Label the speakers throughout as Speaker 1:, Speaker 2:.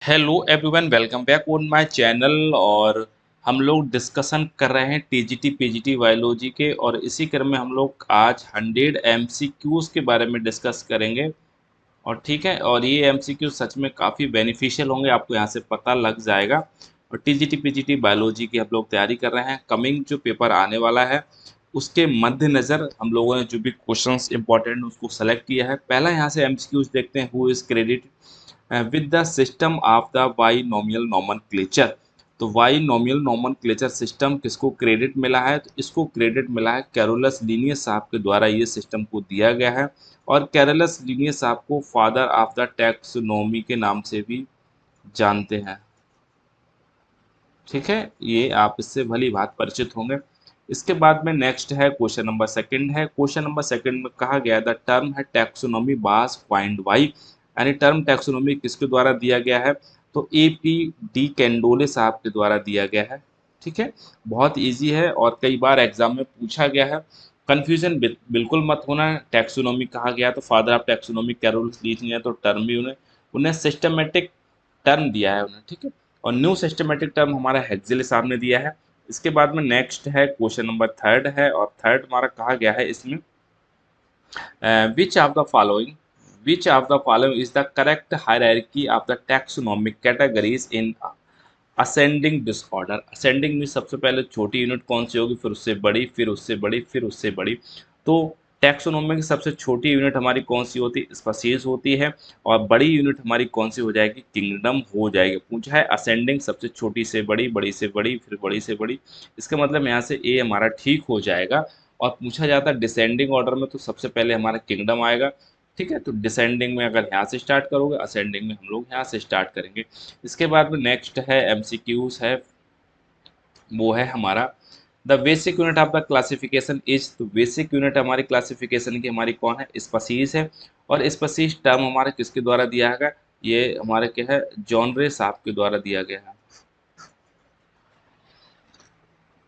Speaker 1: Hello everyone, welcome back on my channel. और हम लोग डिस्कशन कर रहे हैं टीजीटी पीजीटी बायोलॉजी के, और इसी क्रम में हम लोग आज 100 एमसीक्यूज के बारे में डिस्कस करेंगे। और ठीक है, और ये एमसीक्यू सच में काफ़ी बेनिफिशियल होंगे, आपको यहाँ से पता लग जाएगा। और टीजीटी पीजीटी बायोलॉजी की हम लोग तैयारी कर रहे हैं। कमिंग जो पेपर आने वाला है उसके मद्देनज़र हम लोगों ने जो भी क्वेश्चंस इंपॉर्टेंट उसको सेलेक्ट किया है। पहला यहाँ से एमसीक्यूज देखते हैं। Who is credit with the system of the binomial nomenclature. तो बाइनोमियल नोमेनक्लेचर सिस्टम किसको क्रेडिट मिला है? तो इसको क्रेडिट मिला है कैरोलस लीनियस साहब के द्वारा ये सिस्टम को दिया गया है। और कैरोलस लीनियस साहब को फादर ऑफ द टैक्सोनॉमी के नाम से भी जानते हैं। ठीक है, ये आप इससे भली बात परिचित होंगे। इसके बाद में नेक्स्ट है क्वेश्चन नंबर सेकंड है। क्वेश्चन नंबर सेकंड में कहा गया द टर्म है टैक्सोनॉमी बास फाइंड वाई, यानी टर्म टैक्सोनॉमी किसके द्वारा दिया गया है? तो एपी डी कैंडोले साहब के द्वारा दिया गया है। ठीक है, बहुत इजी है और कई बार एग्जाम में पूछा गया है। कंफ्यूजन बिल्कुल मत होना। टैक्सोनॉमी कहा गया तो father of taxonomy Carolus Linnaeus है, तो टर्म भी उन्हें उन्हें सिस्टमेटिक टर्म दिया है उन्हें। ठीक है, और न्यू सिस्टमेटिक टर्म हमारा हेक्सेल साहब ने दिया है। इसके बाद में नेक्स्ट है क्वेश्चन नंबर थर्ड है, और थर्ड हमारा कहा गया है इसमें विच of the following which of the following is the correct hierarchy of the taxonomic categories in ascending disorder. Ascending में सबसे पहले छोटी यूनिट कौन सी होगी, फिर उससे बड़ी, फिर उससे बड़ी, फिर उससे बड़ी। तो टैक्सोनॉमी की सबसे छोटी यूनिट हमारी कौन सी होती है? स्पीशीज होती है। और बड़ी यूनिट हमारी कौन सी हो जाएगी? किंगडम हो जाएगी। पूछा है असेंडिंग सबसे छोटी से बड़ी, बड़ी से बड़ी, फिर बड़ी से बड़ी। इसका मतलब यहाँ से ए हमारा ठीक हो जाएगा। और पूछा जाता है डिसेंडिंग ऑर्डर में, तो सबसे पहले हमारा किंगडम आएगा। ठीक है, तो डिसेंडिंग में अगर यहाँ से स्टार्ट करोगे, असेंडिंग में हम लोग यहाँ से स्टार्ट करेंगे। इसके बाद में नेक्स्ट है एमसीक्यूज है, वो है हमारा the basic unit of the classification is. तो बेसिक यूनिट हमारी क्लासिफिकेशन की हमारी कौन है? स्पीशीज है। और स्पीशीज टर्म हमारे किसके द्वारा दिया गया? ये हमारे क्या है? जॉनरे साहब के द्वारा दिया गया है।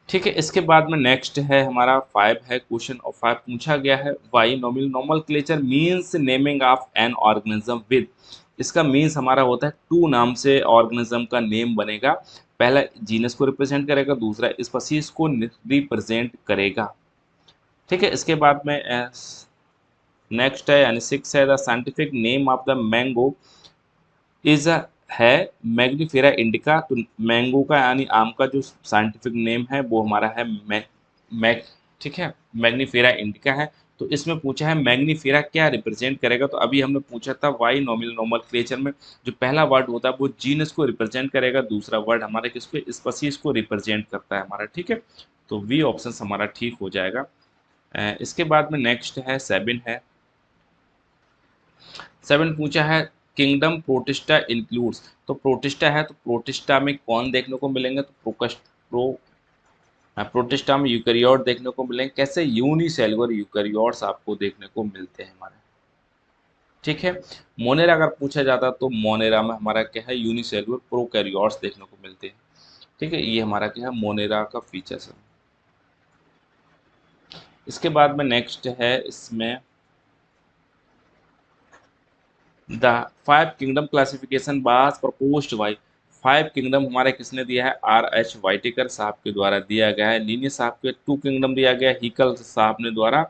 Speaker 1: ठीक है, इसके बाद में नेक्स्ट है हमारा फाइव है क्वेश्चन, और फाइव पूछा गया है why nominal nomenclature means naming of an organism with. इसका मीन्स हमारा होता है टू नाम से ऑर्गेनिज्म का नेम बनेगा। पहला जीनस को रिप्रेजेंट करेगा, दूसरा स्पीशीज को रिप्रेजेंट करेगा। ठीक है, इसके बाद में नेक्स्ट है यानी सिक्स है the scientific name of the mango is है मैग्नीफेरा इंडिका। तो मैंगो का यानी आम का जो साइंटिफिक नेम है वो हमारा है मैग ठीक है, मैग्नीफेरा इंडिका है। तो इसमें पूछा है मैग्नीफेरा क्या रिप्रेजेंट करेगा? तो अभी हमने पूछा था वाई नॉमिनल नोमेनक्लेचर में जो पहला वर्ड होता है वो जीनस को रिप्रेजेंट करेगा, दूसरा वर्ड हमारे किसको? स्पीशीज को रिप्रेजेंट करता है हमारा। ठीक है, तो वी ऑप्शन हमारा ठीक हो जाएगा। इसके बाद में नेक्स्ट है सेवन है। सेवन पूछा है किंगडम प्रोटिस्टा इंक्लूड्स। तो प्रोटिस्टा है, तो प्रोटिस्टा में कौन देखने को मिलेंगे? तो प्रोटिस्टा में यूकैरियोट देखने को मिलेंगे। कैसे? यूनिसेलुलर यूकैरियोट्स आपको देखने को मिलते हैं हमारे। ठीक है, मोनेरा अगर पूछा जाता तो मोनेरा में हमारा क्या है? यूनिसेलुलर प्रोकैरियोट्स देखने को मिलते हैं। ठीक है, ये हमारा क्या है? मोनेरा का फीचर्स है। इसके बाद में नेक्स्ट है इसमें द फाइव किंगडम क्लासिफिकेशन बास प्रपोज्ड बाई। फाइव किंगडम हमारे किसने दिया है? आर एच वाइटेकर साहब के द्वारा दिया गया है। लीनियस साहब के टू किंगडम दिया गया है हिकल साहब ने द्वारा।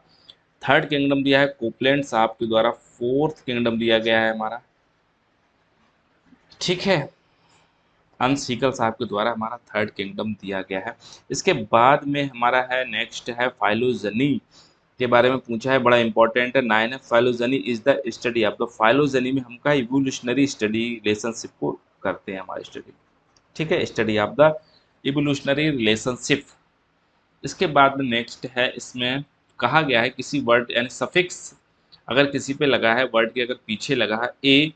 Speaker 1: थर्ड किंगडम दिया है कोपलैंड साहब के द्वारा। फोर्थ किंगडम दिया गया है हमारा, ठीक है, अंश हिकल साहब के द्वारा हमारा थर्ड किंगडम दिया गया है। इसके बाद में हमारा है नेक्स्ट है फाइलोजनी के बारे में पूछा है, बड़ा इंपॉर्टेंट है। नाइन है phylogeny is the study of the. Phylogeny में हम का इवोल्यूशनरी स्टडी रिलेशनशिप को करते हैं हमारी स्टडी। ठीक है, study of the evolutionary relationship. इसके बाद में नेक्स्ट है इसमें कहा गया है किसी वर्ड यानी सफिक्स अगर किसी पे लगा है, वर्ड के अगर पीछे लगा है ए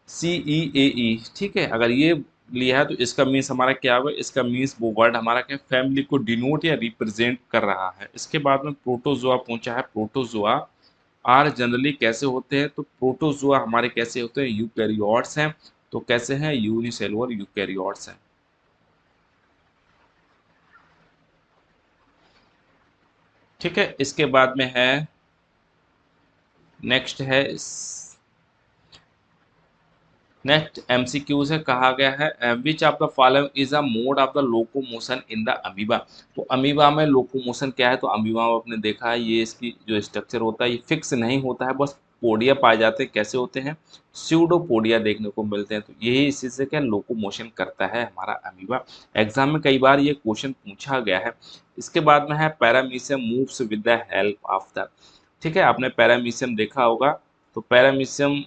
Speaker 1: सी ई ए ई, ठीक है, अगर ये लिया है तो इसका मीन्स हमारा क्या होगा? इसका मीन्स वो वर्ड हमारा क्या फैमिली को डिनोट या रिप्रेजेंट कर रहा है। इसके बाद में प्रोटोजोआ पूछा है। प्रोटोजोआ आर जनरली कैसे होते हैं? तो प्रोटोजोआ हमारे कैसे होते हैं? यूकैरियोट्स हैं। तो कैसे हैं? यूनिसेलुलर यूकैरियोट्स हैं। ठीक है, इसके बाद में है नेक्स्ट है नेक्स्ट एमसीक्यू से कहा गया है which of the following is a mode of the locomotion in the amoeba. तो अमीबा में लोकोमोशन क्या है, तो अमीबा में आपने देखा है ये इसकी जो स्ट्रक्चर होता है ये फिक्स नहीं होता है, बस पोडिया पाए जाते हैं। कैसे होते हैं, स्यूडोपोडिया देखने को मिलते हैं। तो यही इसी से क्या लोकोमोशन करता है हमारा अमीबा। एग्जाम में कई बार ये क्वेश्चन पूछा गया है। इसके बाद में है paramecium moves with the help of the, ठीक है, आपने पैरामीशियम देखा होगा। तो पैरामीशियम,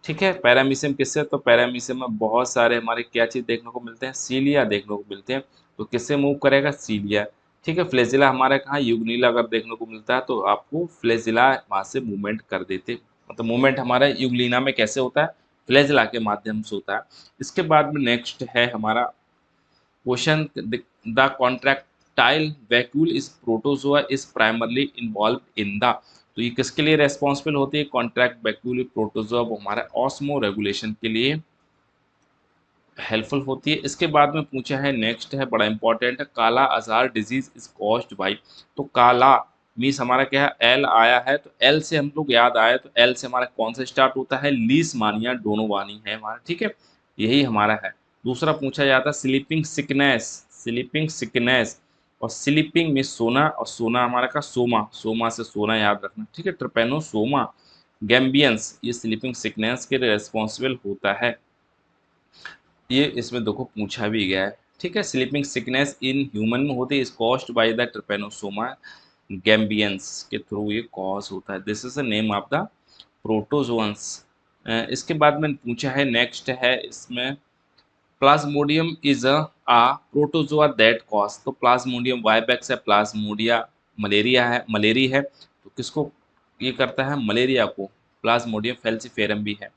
Speaker 1: ठीक है, पैरामीशियम किससे, तो पैरामीशियम में बहुत सारे हमारे क्या चीज देखने को मिलते हैं, सीलिया देखने को मिलते हैं। तो किससे मूव करेगा, सीलिया। ठीक है, फ्लैजिला हमारे कहाँ, युग्निला अगर देखने को मिलता है तो आपको फ्लैजिला वहां से मूवमेंट कर देते, मतलब मूवमेंट हमारा युग्लिना में कैसे होता है, फ्लैजिला के माध्यम से होता है। इसके बाद में नेक्स्ट है हमारा question, the contractile vacuole is protozoa is primarily involve in the. तो ये किसके लिए रेस्पॉन्सिबल होती है, कॉन्ट्रैक्ट वैक्यूल प्रोटोजोआ, वो हमारा ऑस्मो रेगुलेशन के लिए हेल्पफुल होती है। इसके बाद में पूछा है नेक्स्ट है बड़ा इंपॉर्टेंट है, काला आजार डिजीज इज कॉज्ड बाई। तो काला मीन्स हमारा क्या है, एल आया है, तो एल से हम लोग याद आया, तो एल से हमारा कौन सा स्टार्ट होता है, लीसमानिया डोनोवानी है हमारा, ठीक है, यही हमारा है। दूसरा पूछा जाता है स्लीपिंग सिकनेस, स्लीपिंग सिकनेस, और स्लीपिंग में सोना, और सोना हमारा का सोमा, सोमा से सोना याद रखना, ठीक है, ट्रिपेनोसोमा गैम्बियंस, ये स्लीपिंग सिकनेस के रेस्पॉन्सिबल होता है। ये इसमें देखो पूछा भी गया है, ठीक है, स्लीपिंग सिकनेस इन ह्यूमन में होती है, is caused by the Trypanosoma gambiense के थ्रू ये कॉज होता है। This is the name of the protozoans. इसके बाद में पूछा है नेक्स्ट है इसमें, Plasmodium is a protozoa that cause. तो प्लाज्मोडियम वाइबैक्स है, प्लाज्मोडिया मलेरिया है, मलेरी है, तो किसको ये करता है, मलेरिया को, प्लाज्मोडियम फेल्सीफेरम भी है।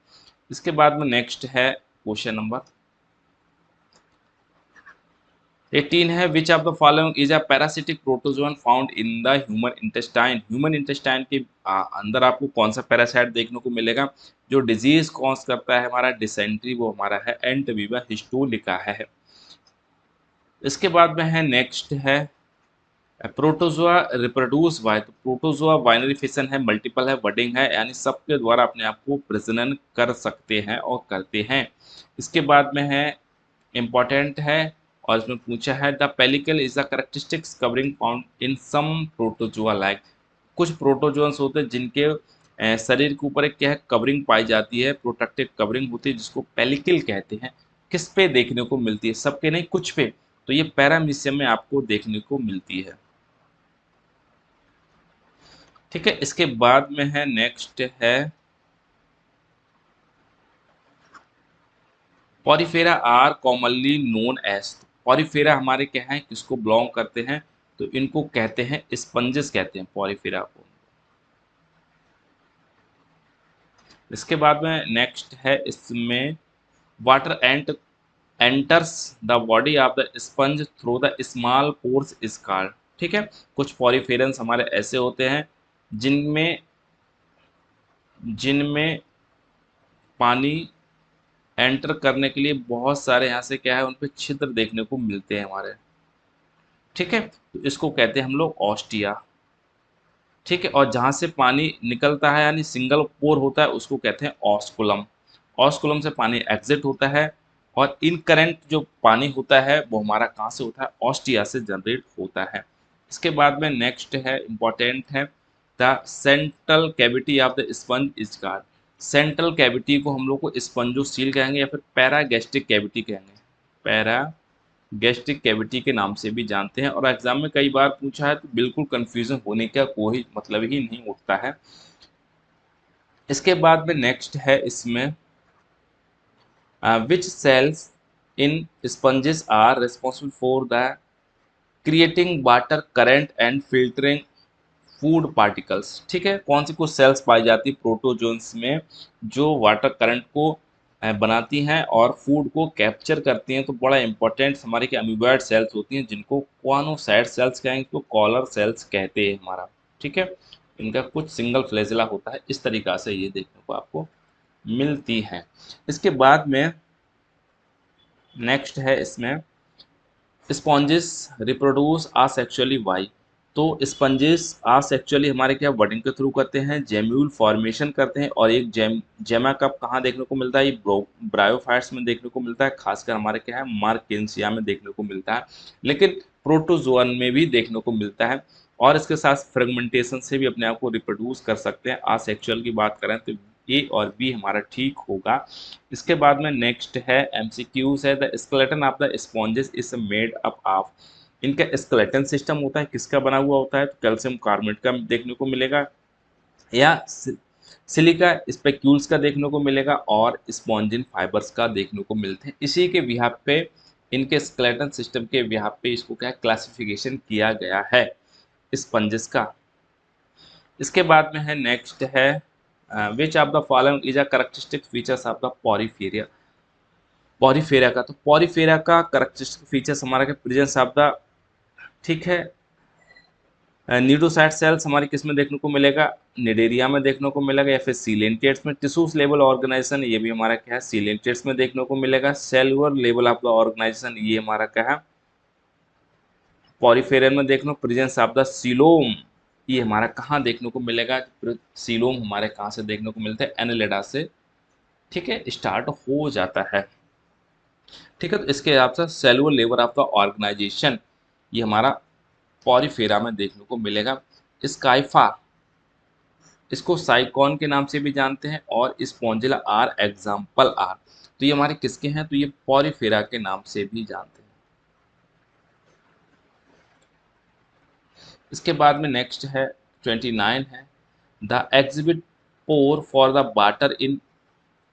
Speaker 1: इसके बाद में नेक्स्ट है क्वेश्चन नंबर 18 है, which of the following is a parasitic protozoan found in the human intestine. Human intestine के अंदर आपको कौन सा पैरासाइट देखने को मिलेगा जो डिजीज कॉज करता है हमारा डिसेंट्री, वो हमारा है एंटवीबा हिस्टोलिका है। इसके बाद में है नेक्स्ट है प्रोटोजोआ रिप्रोड्यूस बाय। तो प्रोटोजोआ बाइनरी फिशन है, मल्टीपल है, बडिंग है, यानी सबके द्वारा अपने आप को प्रजनन कर सकते हैं और करते हैं। इसके बाद में है इम्पॉर्टेंट है, और इसमें पूछा है the pellicle is the characteristics covering found in some protozoa like. कुछ प्रोटोजोन्स होते हैं जिनके शरीर के ऊपर एक क्या है, कवरिंग पाई जाती है, प्रोटेक्टिव कवरिंग होती है, जिसको पेलिकल कहते हैं। किस पे देखने को मिलती है, सबके नहीं, कुछ पे। तो ये पैरामीशियम में आपको देखने को मिलती है, ठीक है। इसके बाद में है नेक्स्ट है Porifera are commonly known as. Porifera हमारे क्या हैं, किसको बिलोंग करते हैं, तो इनको कहते हैं स्पंजेस कहते हैं पॉरीफेरा को। इसके बाद में नेक्स्ट है इसमें water ant enters the body of the sponge through the small pores is called. ठीक है, कुछ पॉरीफेरंस हमारे ऐसे होते हैं जिनमें जिनमें पानी एंटर करने के लिए बहुत सारे यहाँ से क्या है उन पे छिद्र देखने को मिलते हैं हमारे, ठीक है, तो इसको कहते हैं हम लोग ऑस्टिया। ठीक है, और जहाँ से पानी निकलता है यानी सिंगल पोर होता है उसको कहते हैं ऑस्कुलम। ऑस्कुलम से पानी एग्जिट होता है, और इनकरेंट जो पानी होता है वो हमारा कहाँ से होता है, ऑस्टिया से जनरेट होता है। इसके बाद में नेक्स्ट है इम्पॉर्टेंट है the central cavity of the sponge is called. Central cavity को हम लोग को स्पंजोसील कहेंगे या फिर पैरागैस्ट्रिक कैविटी कहेंगे, पैरागैस्ट्रिक कैविटी के नाम से भी जानते हैं। और एग्जाम में कई बार पूछा है तो बिल्कुल कंफ्यूजन होने का कोई मतलब ही नहीं उठता है। इसके बाद में नेक्स्ट है इसमें which cells in sponges are responsible for the creating water current and filtering food particles. ठीक है, कौन सी कुछ सेल्स पाई जाती है प्रोटोजोन्स में जो वाटर करंट को बनाती हैं और फूड को कैप्चर करती हैं। तो बड़ा इंपॉर्टेंट हमारे के अमीबॉयड सेल्स होती हैं जिनको क्वानोसाइट सेल्स कहेंगे, तो कॉलर सेल्स कहते हैं हमारा, ठीक है। इनका कुछ सिंगल फ्लैजिला होता है, इस तरीका से ये देखने को आपको मिलती है। इसके बाद में नेक्स्ट है इसमें स्पॉन्जेस रिप्रोड्यूस आसेक्सुअली वाई। तो स्पंजेस आसेक्चुअली हमारे क्या वर्डिंग के थ्रू करते हैं, जेम्यूल फॉर्मेशन करते हैं, और एक जेमा कप कहाँ देखने को मिलता है, ये ब्रायोफाइट्स में देखने को मिलता है, खासकर हमारे क्या है मार्केंसिया में देखने को मिलता है, लेकिन प्रोटोजोअन में भी देखने को मिलता है, और इसके साथ फ्रेगमेंटेशन से भी अपने आप को रिप्रोड्यूस कर सकते हैं। आसेक्चुअल की बात करें तो ए और बी हमारा ठीक होगा। इसके बाद में नेक्स्ट है एमसीक्यूज है, the skeleton of the sponges is made up of, इनका स्केलेटन सिस्टम होता है किसका बना हुआ होता है, तो कैल्शियम कार्बोनेट का देखने को मिलेगा, या सिलिका स्पेक्यूल्स का देखने को मिलेगा, और स्पॉन्जिन फाइबर्स का देखने को मिलते हैं। इसी के बिहाफ पे, इनके स्केलेटन सिस्टम के बिहाफ पे इसको क्या क्लासिफिकेशन किया गया है स्पंजेस का। इसके बाद में है नेक्स्ट है which of the following is a characteristic features of the Porifera, Porifera का, तो पॉरीफेरिया का करेक्टरिस्टिक फीचर्स हमारा क्या प्रेजेंस ऑफ द, ठीक है, न्यूरोसाइट सेल्स हमारी किस में देखने को मिलेगा, निडेरिया में देखने को मिलेगा, या फिर सीलेंटेट्स में, टिश्यूज लेवल ऑर्गेनाइजेशन ये भी हमारा क्या है सीलेंटेट्स में देखने को मिलेगा, cellular level of the organisation ये हमारा क्या है पॉरीफेरियन में देखने को, प्रेजेंस ऑफ द सीलोम ये हमारा कहाँ देखने को मिलेगा, सीलोम हमारे कहाँ से देखने को मिलता है, एनालिडा से, ठीक है, स्टार्ट हो जाता है, ठीक है। तो इसके हिसाब से cellular level of the organisation ये हमारा पॉरीफेरा में देखने को मिलेगा। स्काइफा, इसको साइकॉन के नाम से भी जानते हैं, और स्पॉन्जिला आर एग्जाम्पल आर, तो ये हमारे किसके हैं, तो ये पॉरीफेरा के नाम से भी जानते हैं। इसके बाद में नेक्स्ट है 29 है, the exhibit pore for the water in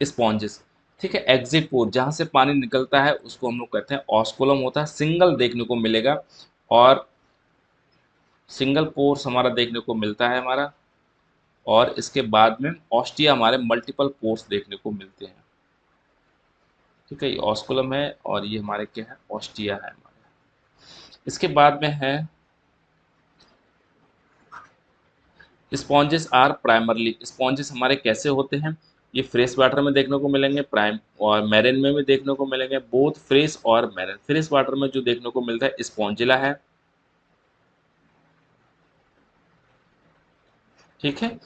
Speaker 1: sponges, ठीक है, एग्जिट पोर जहाँ से पानी निकलता है उसको हम लोग कहते हैं ऑस्कुलम होता है, सिंगल देखने को मिलेगा, और सिंगल पोर्स हमारा देखने को मिलता है हमारा, और इसके बाद में ऑस्टिया हमारे मल्टीपल पोर्स देखने को मिलते हैं, ठीक है, ये ऑस्कुलम है और ये हमारे क्या है ऑस्टिया है हमारे। इसके बाद में है स्पॉन्जेस आर प्राइमरली, स्पॉन्जेस हमारे कैसे होते हैं, ये फ्रेश वाटर में देखने को मिलेंगे, प्राइम और मैरिन में भी देखने को मिलेंगे, बोथ फ्रेश और मैरिन। फ्रेश वाटर में जो देखने को मिलता है स्पॉन्जिला है, ठीक है।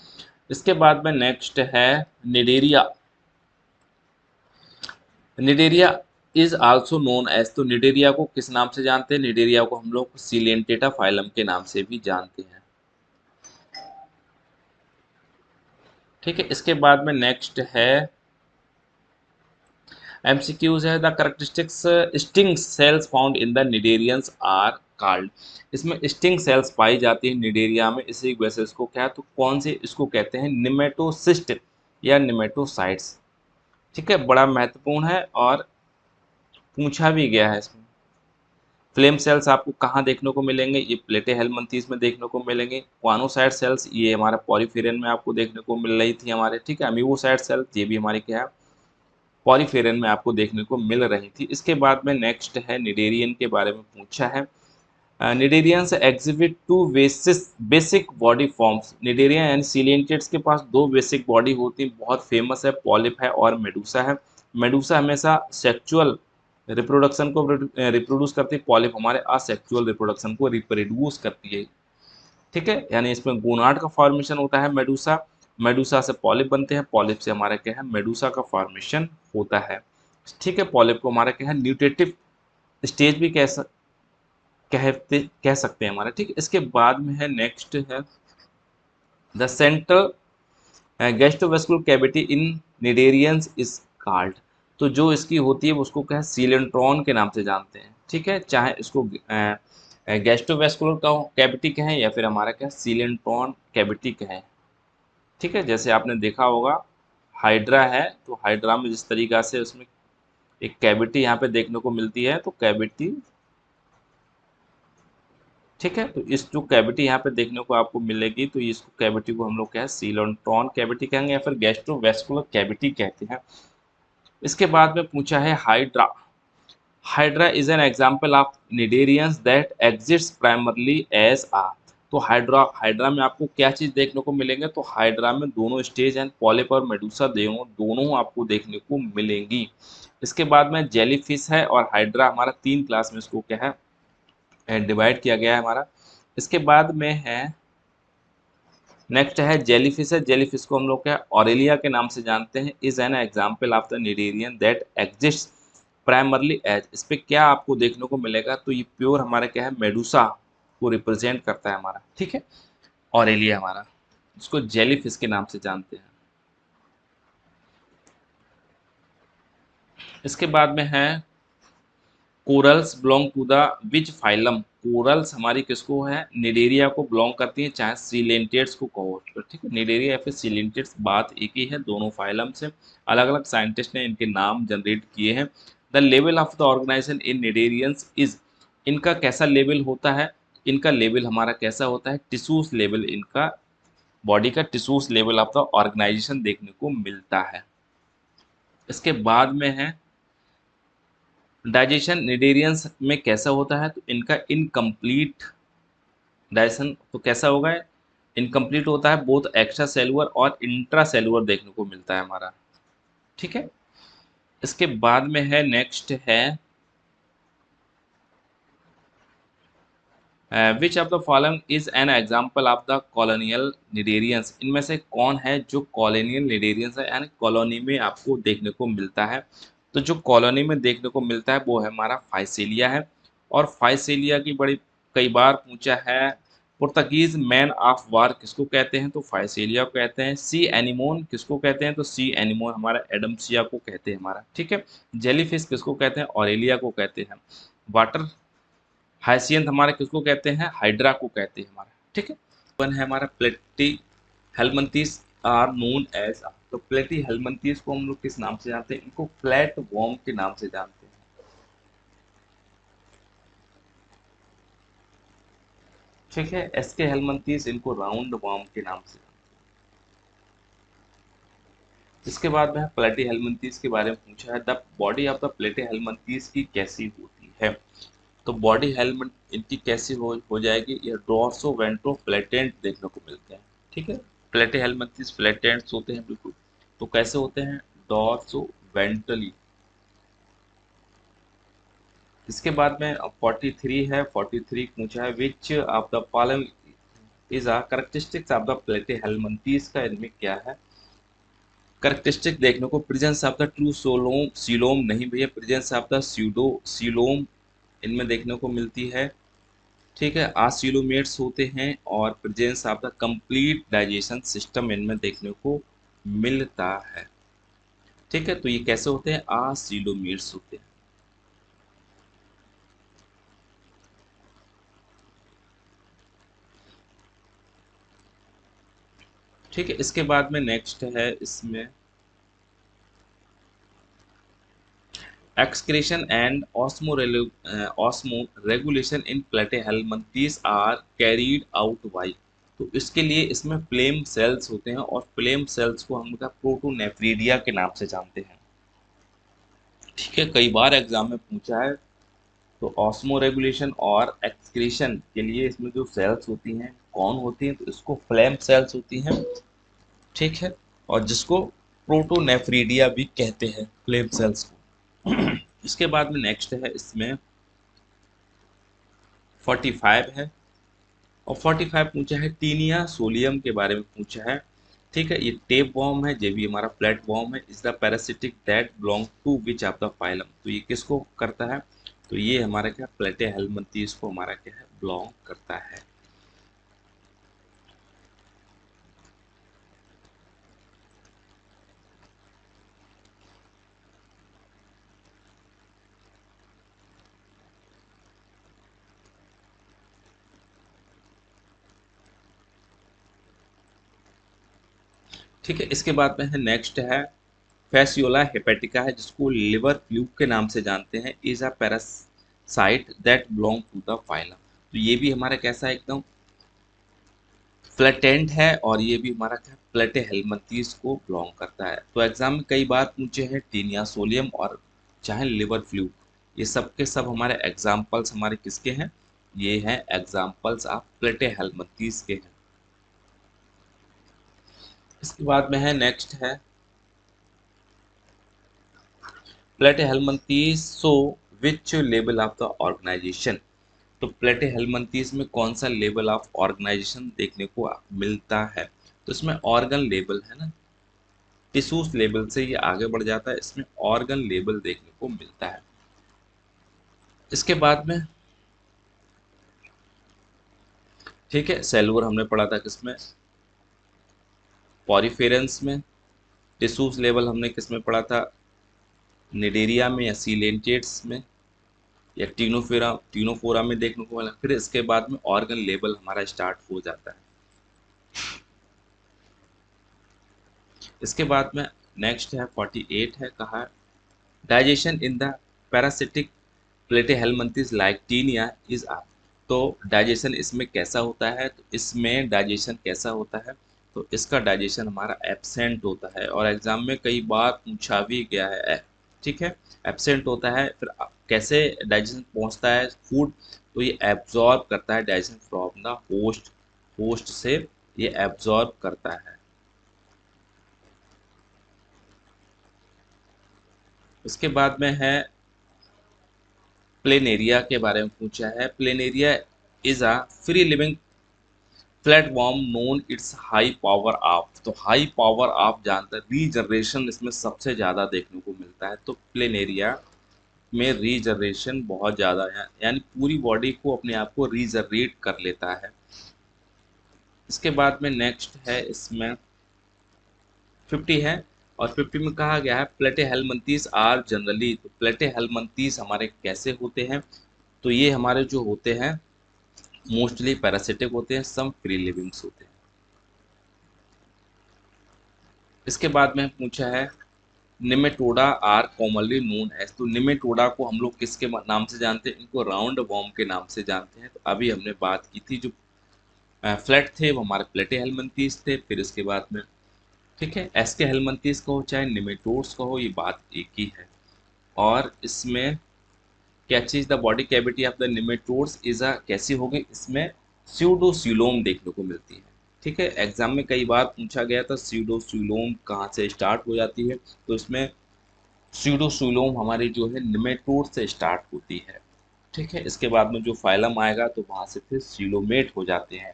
Speaker 1: इसके बाद में नेक्स्ट है Cnidaria, Cnidaria is also known as, तो निडेरिया को किस नाम से जानते हैं, निडेरिया को हम लोग सिलेंटेटा फाइलम के नाम से भी जानते हैं, ठीक है। इसके बाद में नेक्स्ट है एमसीक्यूज है, the characteristics sting cells found in the cnidarians are called, इसमें स्टिंग सेल्स पाई जाती है निडेरिया में, इसी वजह से इसको क्या है, तो कौन से इसको कहते हैं निमेटोसिस्ट या निमेटोसाइट्स, ठीक है, बड़ा महत्वपूर्ण है और पूछा भी गया है इसमें। फ्लेम सेल्स आपको कहाँ देखने को मिलेंगे, ये प्लेटेहेल्मिन्थेस में देखने को मिलेंगे। क्वानोसाइट सेल्स ये हमारा पॉरीफेरन में आपको देखने को मिल रही थी हमारे, ठीक है। अमीबोसाइट सेल्स ये भी हमारी क्या है पॉरीफेरन में आपको देखने को मिल रही थी। इसके बाद में नेक्स्ट है निडेरियन के बारे में पूछा है, cnidarians exhibit two basic body forms, cnidarian and coelenterates के पास दो बेसिक बॉडी होती है, बहुत फेमस है, पॉलिप है और मेडूसा है। मेडूसा हमेशा सेक्चुअल रिप्रोडक्शन को रिप्रोड्यूस करती है, पॉलिप हमारे असेक्चुअल रिप्रोडक्शन को रिप्रोड्यूस करती है, ठीक है, यानी इसमें गोनाड का फॉर्मेशन होता है मेडूसा, मेडूसा से पॉलिप बनते हैं, पॉलिप से हमारा क्या है मेडूसा का फॉर्मेशन होता है, ठीक है। पॉलिप को हमारा क्या है न्यूट्रेटिव स्टेज भी कह सकते हैं हमारा, ठीक है। इसके बाद में है नेक्स्ट है the central gastrovascular cavity in cnidarians is called, तो जो इसकी होती है उसको क्या है सीलेंट्रॉन के नाम से जानते हैं, ठीक है, चाहे इसको गैस्ट्रोवेस्कुलर का कैविटी कहें या फिर हमारा क्या सीलेंट्रॉन कैविटी कहें, ठीक है। जैसे आपने देखा होगा हाइड्रा है, तो हाइड्रा में जिस तरीका से उसमें एक कैविटी यहाँ पे देखने को मिलती है, तो कैविटी, ठीक है, तो इस जो कैविटी यहाँ पे देखने को आपको मिलेगी, तो इस कैविटी को हम लोग क्या है सीलोट्रॉन कैविटी कहेंगे या फिर गैस्ट्रोवेस्कुलर कैविटी कहते हैं। इसके बाद में पूछा है hydra, hydra is an example of cnidarians that exists primarily as uh, तो हाइड्रा में आपको क्या चीज़ देखने को मिलेंगे, तो हाइड्रा में दोनों स्टेज एंड पॉलिप और मेडूसा दोनों आपको देखने को मिलेंगी। इसके बाद में जेलीफिश है और हाइड्रा हमारा तीन क्लास में इसको क्या है डिवाइड किया गया है हमारा। इसके बाद में है नेक्स्ट है जेलीफिश है। जेलीफिश को हम लोग क्या ऑरेलिया के नाम से जानते हैं। Is an example of the cnidarian that exist primarily as. इस पे क्या आपको देखने को मिलेगा, तो ये प्योर हमारा क्या है मेडुसा को रिप्रेजेंट करता है हमारा, ठीक है, ऑरेलिया हमारा, इसको जेलीफिश के नाम से जानते हैं। इसके बाद में है corals belong to the which phylum. Corals हमारी किसको है, निडेरिया को बिलोंग करती है, चाहे सीलेंटेट्स को कहो, तो ठीक है, निडेरिया या फिर सीलेंटेट्स बात एक ही है, दोनों फाइलम से अलग अलग साइंटिस्ट ने इनके नाम जनरेट किए हैं। The level of the organization in cnidarians is, इनका कैसा लेवल होता है, इनका लेवल हमारा कैसा होता है, टिश्यूज लेवल, इनका बॉडी का tissues level of the organization देखने को मिलता है। इसके बाद में है डाइजेशन निडेरियंस में कैसा होता है, तो इनका इनकम्प्लीट डाइजेशन तो कैसा होगा, इनकम्प्लीट होता है, बोथ एक्स्ट्रा सेलुलर और इंट्रा सेलुलर देखने को मिलता है हमारा, ठीक है। इसके बाद में है नेक्स्ट है which of the following is an example of the colonial cnidarians. इनमें से कौन है जो कॉलोनियल निडेरियंस है, यानी कॉलोनी में आपको देखने को मिलता है। तो जो कॉलोनी में देखने को मिलता है वो है हमारा फाइसेलिया है। और फाइसेलिया की बड़ी कई बार पूछा है, पुर्तगीज मैन ऑफ वार किसको कहते हैं, तो फाइसेलिया को कहते हैं। सी एनिमोन किसको कहते हैं, तो सी एनिमोन हमारा एडम्सिया को कहते हैं हमारा, ठीक है। जेलीफिश किसको कहते हैं, ऑरेलिया को कहते हैं। वाटर हाइसियंथ हमारे किसको कहते हैं, हाइड्रा को कहते हैं हमारा, ठीक है। वन है हमारा प्लेटी हेलमंथीस आर नोन एज, तो प्लेटी हेलमंथीस को हम लोग किस नाम से जानते हैं, इनको फ्लैट वॉर्म के नाम से जानते हैं, ठीक है। एसके हेलमंथीस इनको राउंड वॉर्म के नाम से। इसके बाद में प्लेटी हेलमंथीस के बारे में पूछा है, द बॉडी ऑफ द प्लेटी हेलमंथीस की कैसी होती है, तो बॉडी हेलमेट इनकी कैसी हो जाएगी, ये डोर्सो वेंट्रो फ्लैटेंट देखने को मिलते हैं, ठीक है। प्लेटे हेलमेंथिस फ्लैटेंट्स होते हैं बिल्कुल, तो कैसे होते हैं, डोर्सो वेंट्रली। इसके बाद में 43 है, 43 पूछा है which of the following is a characteristics of the platyhelminthes का, इनमें क्या है कैरेक्टरिस्टिक देखने को, presence of the true coelom coelom नहीं भैया, presence of the pseudo coelom इनमें देखने को मिलती है, ठीक है। आसिलोमेट्स होते हैं और presence of the complete digestion system इनमें देखने को मिलता है, ठीक है। तो ये कैसे होते हैं, आसिलोमेट्स होते हैं, ठीक है। इसके बाद में नेक्स्ट है इसमें excretion and osmo regulation in platyhelminthes are carried out by, तो इसके लिए इसमें फ्लेम सेल्स होते हैं और फ्लेम सेल्स को हम लोग प्रोटोनेफ्रीडिया के नाम से जानते हैं, ठीक है। कई बार एग्जाम में पूछा है, तो ऑस्मो रेगुलेशन और एक्सक्रीशन के लिए इसमें जो सेल्स होती हैं कौन होती हैं, तो इसको फ्लेम सेल्स होती हैं, ठीक है। और जिसको प्रोटोनेफ्रीडिया भी कहते हैं फ्लेम सेल्स को। इसके बाद में नेक्स्ट है इसमें 45 है, और 45 पूछा है टीनिया सोलियम के बारे में पूछा है, ठीक है। ये टेप वॉर्म है, ये भी हमारा प्लेट वॉर्म है। Is the parasitic that belong to which of the phylum, तो ये किसको करता है, तो ये हमारा क्या प्लेटे हेलमंथीस को हमारा क्या है बिलोंग करता है। ठीक है। इसके बाद में है नेक्स्ट है फैसियोला हेपेटिका है, जिसको लिवर फ्लूक के नाम से जानते हैं। Is a parasite that belong to the phylum, तो ये भी हमारा कैसा है एकदम फ्लैटेंट है, और ये भी हमारा क्या प्लेटे हेलमंथीस को बिलोंग करता है। तो एग्जाम में कई बार पूछे हैं टीनिया सोलियम और चाहे लिवर फ्लूक, ये सब के सब हमारे एग्जाम्पल्स हमारे किसके हैं, ये हैं एग्जाम्पल्स ऑफ प्लेटे हेलमंथीस के हैं। इसके बाद में है नेक्स्ट है platyhelminthes so which level of the organisation, तो प्लेटेहेल्मिन्थेस में कौन सा लेवल ऑफ ऑर्गेनाइजेशन देखने को मिलता है? तो इसमें ऑर्गन लेवल है ना, टिश्यूज लेवल से ये आगे बढ़ जाता है, इसमें ऑर्गन लेवल देखने को मिलता है। इसके बाद में ठीक है, सेलुलर हमने पढ़ा था किसमें, पॉरीफेरेंस में। टिश्यूज लेवल हमने किसमें पढ़ा था, निडेरिया में या सीलेंटेट्स में या टीनोफोरा में देखने को मिला। फिर इसके बाद में ऑर्गन लेवल हमारा स्टार्ट हो जाता है। इसके बाद में नेक्स्ट है 48 है, कहा digestion in the parasitic platyhelminthes like taenia is up. तो डाइजेशन इसमें कैसा होता है, तो इसमें डाइजेशन कैसा होता है, तो इसका डाइजेशन हमारा एब्सेंट होता है और एग्जाम में कई बार पूछा भी गया है। ठीक है, एब्सेंट होता है। फिर कैसे डाइजेशन पहुंचता है फूड, तो ये एब्जॉर्ब करता है digestion from the host, host से ये एब्जॉर्ब करता है। इसके बाद में है प्लेनेरिया के बारे में पूछा है। Planaria is a free living platform known it's high power of. तो हाई पावर ऑफ जानते हैं, रीजनरेशन इसमें सबसे ज़्यादा देखने को मिलता है। तो प्लेनेरिया में रीजनरेशन बहुत ज़्यादा है, यानी पूरी बॉडी को अपने आप को रीजनरेट कर लेता है। इसके बाद में नेक्स्ट है इसमें 50 है, और 50 में कहा गया है प्लेटेहेल्मिन्थेस आर जनरली। तो प्लेटेहेल्मिन्थेस हमारे कैसे होते हैं, तो ये हमारे जो होते हैं मोस्टली पैरासिटिक होते हैं, सम फ्री लिविंग्स होते हैं। इसके बाद में पूछा है Nematoda are commonly known as. तो निमेटोडा को हम लोग किसके नाम से जानते हैं, इनको राउंड वॉर्म के नाम से जानते हैं। तो अभी हमने बात की थी, जो फ्लैट थे वो हमारे प्लेटेहेल्मिन्थेस थे। फिर इसके बाद में ठीक है, एस्केहेल्मिन्थेस का हो चाहे निमेटोड्स का हो, ये बात एक ही है। और इसमें क्या चीज़, the body cavity of the nematodes is a कैसी होगी, इसमें स्यूडोसिलोम देखने को मिलती है। ठीक है, एग्जाम में कई बार पूछा गया था स्यूडोसिलोम कहाँ से स्टार्ट हो जाती है, तो इसमें स्यूडोसिलोम हमारी जो है निमेटोड से स्टार्ट होती है। ठीक है, इसके बाद में जो फाइलम आएगा तो वहाँ से फिर सीलोमेट हो जाते हैं।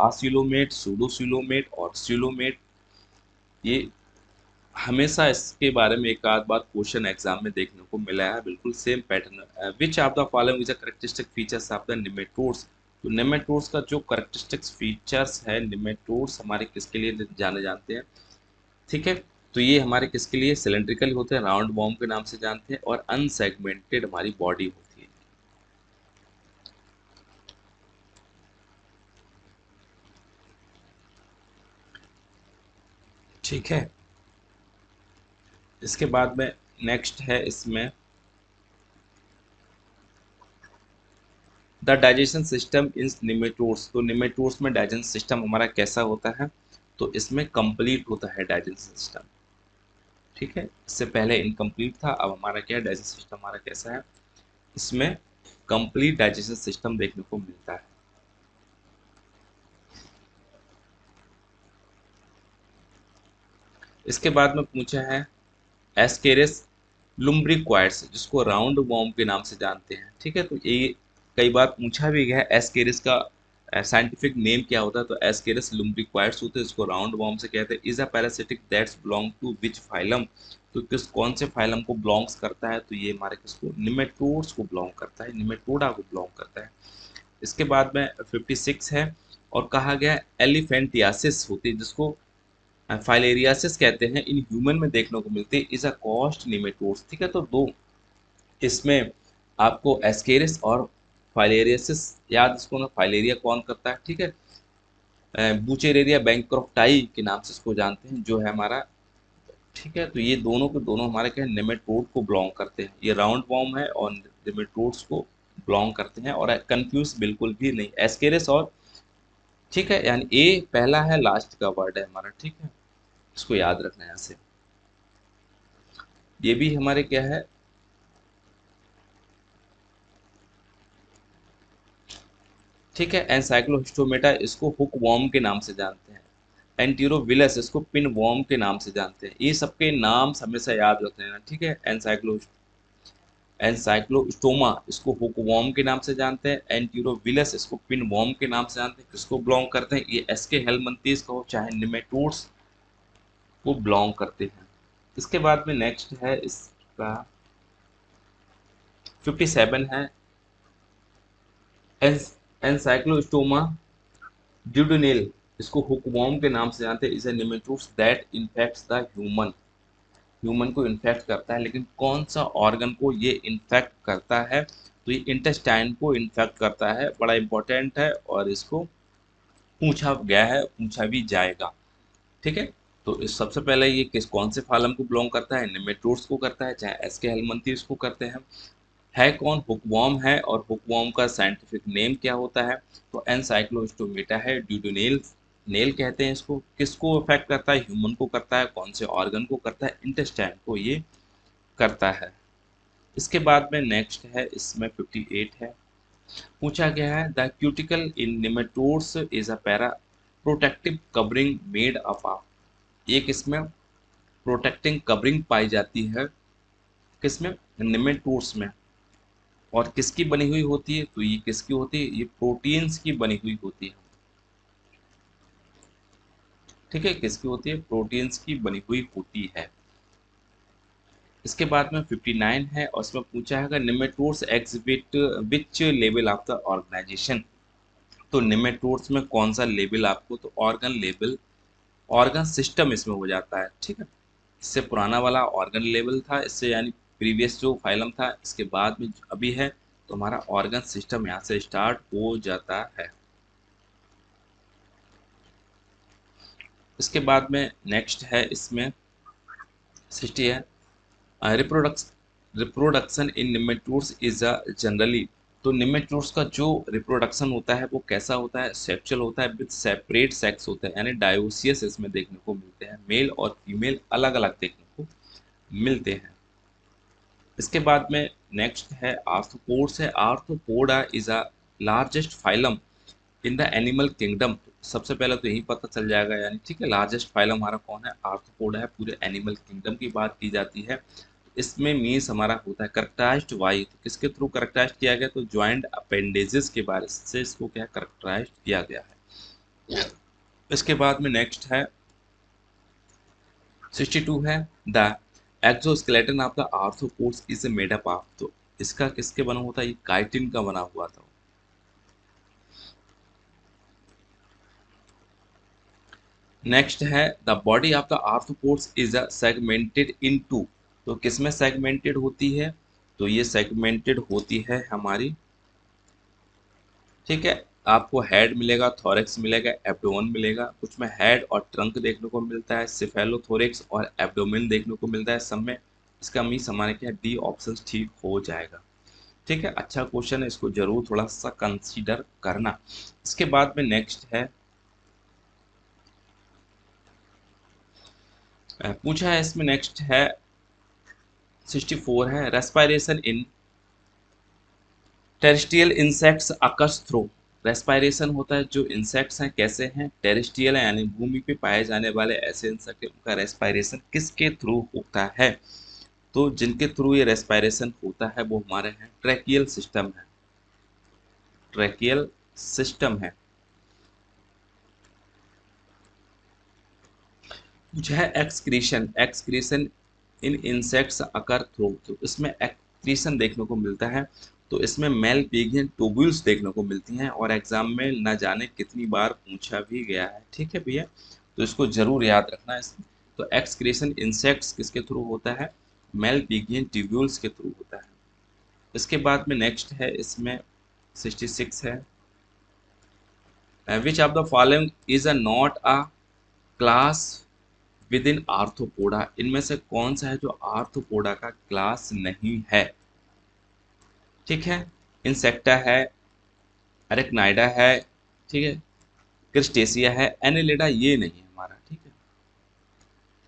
Speaker 1: आसिलोमेट, सूडोसिलोमेट और सिलोमेट, ये हमेशा इसके बारे में एक आध बार क्वेश्चन एग्जाम में देखने को मिला है, बिल्कुल same pattern. Which of the following is a characteristic features of the nematodes. तो निमेटोड्स का जो कैरेक्टरिस्टिक्स फीचर्स है, निमेटोड्स हमारे किसके लिए जाने जानते हैं, ठीक है, तो ये हमारे किसके लिए सिलेंड्रिकल होते हैं, राउंड वॉर्म के नाम से जानते हैं, और अनसेगमेंटेड हमारी बॉडी होती है। ठीक है, इसके बाद में नेक्स्ट है इसमें the digestion system in nematodes. तो निमेटोड्स में डाइजेशन सिस्टम हमारा कैसा होता है, तो इसमें कंप्लीट होता है डाइजेशन सिस्टम। ठीक है, इससे पहले इनकम्प्लीट था, अब हमारा क्या है, डाइजेशन सिस्टम हमारा कैसा है, इसमें कंप्लीट डाइजेशन सिस्टम देखने को मिलता है। इसके बाद में पूछा है एस्केरिस लुम्ब्रिक्वाइड्स, जिसको राउंड वॉर्म के नाम से जानते हैं। ठीक है, तो ये कई बार पूछा भी गया है एस्केरिस का साइंटिफिक नेम क्या होता है, तो एस्केरिस लुम्ब्रिक्वाइड्स होते हैं, इसको राउंड वॉर्म से कहते हैं। Is a parasitic that's belong to which phylum. तो किस कौन से फाइलम को बिलोंग्स करता है, तो ये हमारे किसको, निमेटोड्स को बिलोंग करता है, निमेटोडा को बिलोंग करता है। इसके बाद में 56 है, और कहा गया एलिफेंटियासिस होती है, जिसको फाइलेरियासिस कहते हैं, इन ह्यूमन में देखने को मिलती है, इज अ कॉस्ट निमेटोड्स। ठीक है, तो दो इसमें आपको एस्केरिस और फाइलेरियासिस याद, इसको ना फाइलेरिया कौन करता है, ठीक है, बुचेरेरिया बैंक्रोफ्टाई के नाम से इसको जानते हैं, जो है हमारा। ठीक है, तो ये दोनों के दोनों हमारे क्या निमेटोड को बिलोंग करते हैं, ये राउंड वॉर्म है और निमेटोड्स को बिलोंग करते हैं, और कंफ्यूज बिल्कुल भी नहीं, एस्केरिस और, ठीक है, यानी ए पहला है, लास्ट का वर्ड है हमारा। ठीक है, इसको याद रखना है यहाँ से। ये भी हमारे क्या है, ठीक है, एनसाइक्लोहिस्टोमेटा इसको हुक वॉर्म के नाम से जानते हैं, एंटीरोविलस इसको पिन वॉर्म के नाम से जानते हैं। ये सबके नाम हमेशा याद रख लेना। ठीक है, एनसाइक्लो एनसाइक्लोस्टोमा इसको हुकवॉर्म के नाम से जानते हैं, एंटीरोविलस इसको पिनवॉर्म के नाम से जानते हैं। किसको बिलोंग करते हैं? ये एसके हेलमिंथेस को चाहे निमेटोड्स को बिलोंग करते हैं। इसके बाद में नेक्स्ट है इसका 57 है एनसाइक्लोस्टोमा ड्यूडेनेल इसको हुकवॉर्म के नाम से जानते हैं। Is a nematodes that infects the human को इन्फेक्ट करता है, लेकिन कौन सा ऑर्गन को ये इन्फेक्ट करता है? तो ये इंटेस्टाइन को इन्फेक्ट करता है। बड़ा इंपॉर्टेंट है और इसको पूछा गया है, पूछा भी जाएगा। ठीक है, तो इस सबसे पहले ये किस कौन से फालम को बिलोंग करता है? निमेटोड्स को करता है, चाहे एसके हेलमिंथेस को करते हैं। है कौन? हुकवॉर्म है। और हुकवॉर्म का साइंटिफिक नेम क्या होता है? तो एनसाइक्लोस्टोमेटा है, ड्यूडेनेल नेल कहते हैं इसको। किसको अफेक्ट करता है? ह्यूमन को करता है। कौन से ऑर्गन को करता है? इंटेस्टाइन को ये करता है। इसके बाद में नेक्स्ट है इसमें 58 है। पूछा गया है the cuticle in nematodes is a para protective covering made up of. एक इसमें प्रोटेक्टिंग कवरिंग पाई जाती है किसमें? निमेटोड्स में। और किसकी बनी हुई होती है? तो ये किसकी होती है? ये प्रोटीन्स की बनी हुई होती है। ठीक है, किसकी होती है? प्रोटीन्स की बनी हुई होती है। इसके बाद में 59 है और इसमें पूछा है nematodes exhibit which level of the organisation. तो निमेटोड्स में कौन सा लेवल आपको? तो ऑर्गन लेवल, ऑर्गन सिस्टम इसमें हो जाता है। ठीक है, इससे पुराना वाला ऑर्गन लेवल था, इससे यानी प्रीवियस जो फाइलम था, इसके बाद में अभी है तो हमारा ऑर्गन सिस्टम यहाँ से स्टार्ट हो जाता है। इसके बाद में नेक्स्ट है इसमें 60 है reproduction in nematodes is a generally. तो निमेटोड्स का जो रिप्रोडक्शन होता है वो कैसा होता है? सेक्सुअल होता है, विद सेपरेट सेक्स होता है, यानी डायोसियस इसमें देखने को मिलते हैं। मेल और फीमेल अलग अलग देखने को मिलते हैं। इसके बाद में नेक्स्ट है आर्थ्रोपोड्स है। Arthropoda is a largest phylum in the animal kingdom. सबसे पहले तो यही पता चल जाएगा, यानी ठीक है, लार्जेस्ट फाइलम हमारा कौन है? आर्थ्रोपोडा है। पूरे एनिमल किंगडम की बात की जाती है। इसमें मीन्स हमारा होता है करेक्टराइज्ड वाई। तो किसके थ्रू करेक्टराइज किया गया? तो ज्वाइंट अपेंडेजेस के बारे से इसको क्या करेक्टराइज किया गया है। इसके बाद में नेक्स्ट है 62 है the exoskeleton of the arthropods is made up of. तो इसका किसके बना होता है? ये काइटिन का बना हुआ था। नेक्स्ट है the body of the arthropods is segmented into. तो किसमें सेगमेंटेड होती है? तो ये सेगमेंटेड होती है हमारी, ठीक है, आपको हेड मिलेगा, थोरेक्स मिलेगा, एब्डोमेन मिलेगा। कुछ में हेड और ट्रंक देखने को मिलता है, सिफेलोथोरेक्स और एब्डोमेन देखने को मिलता है सब में। इसका मीन्स हमारे क्या डी ऑप्शन ठीक हो जाएगा। ठीक है, अच्छा क्वेश्चन है, इसको जरूर थोड़ा सा कंसीडर करना। इसके बाद में नेक्स्ट है पूछा है इसमें नेक्स्ट है 64 है respiration in terrestrial insects occurs through. Respiration होता है जो इंसेक्ट्स हैं कैसे हैं? टेरेस्ट्रियल है, यानी भूमि पे पाए जाने वाले ऐसे इंसेक्ट का रेस्पायरेशन किसके थ्रू होता है? तो जिनके थ्रू ये रेस्पायरेशन होता है वो हमारे हैं ट्रैकियल सिस्टम है। ट्रैकियल सिस्टम है। जो है एक्सक्रीशन, एक्सक्रीशन इन इंसेक्ट्स अकर थ्रू। तो इसमें एक्सक्रीशन देखने को मिलता है। तो इसमें मेल पिगियन ट्यूब्यूल्स देखने को मिलती हैं और एग्जाम में न जाने कितनी बार पूछा भी गया है। ठीक है भैया, तो इसको जरूर याद रखना है इसमें। तो एक्सक्रीशन इंसेक्ट्स किसके थ्रू होता है? मेल पिगियन ट्यूब्यूल्स के थ्रू होता है। इसके बाद में नेक्स्ट है इसमें 66 है which of the following is a not a class with in arthropoda. इनमें से कौन सा है जो आर्थ्रोपोडा का क्लास नहीं है? ठीक है, इंसेक्टा है, अरेक्नाइडा है, ठीक है, क्रिस्टेसिया है, एनिलिडा ये नहीं है हमारा। ठीक है,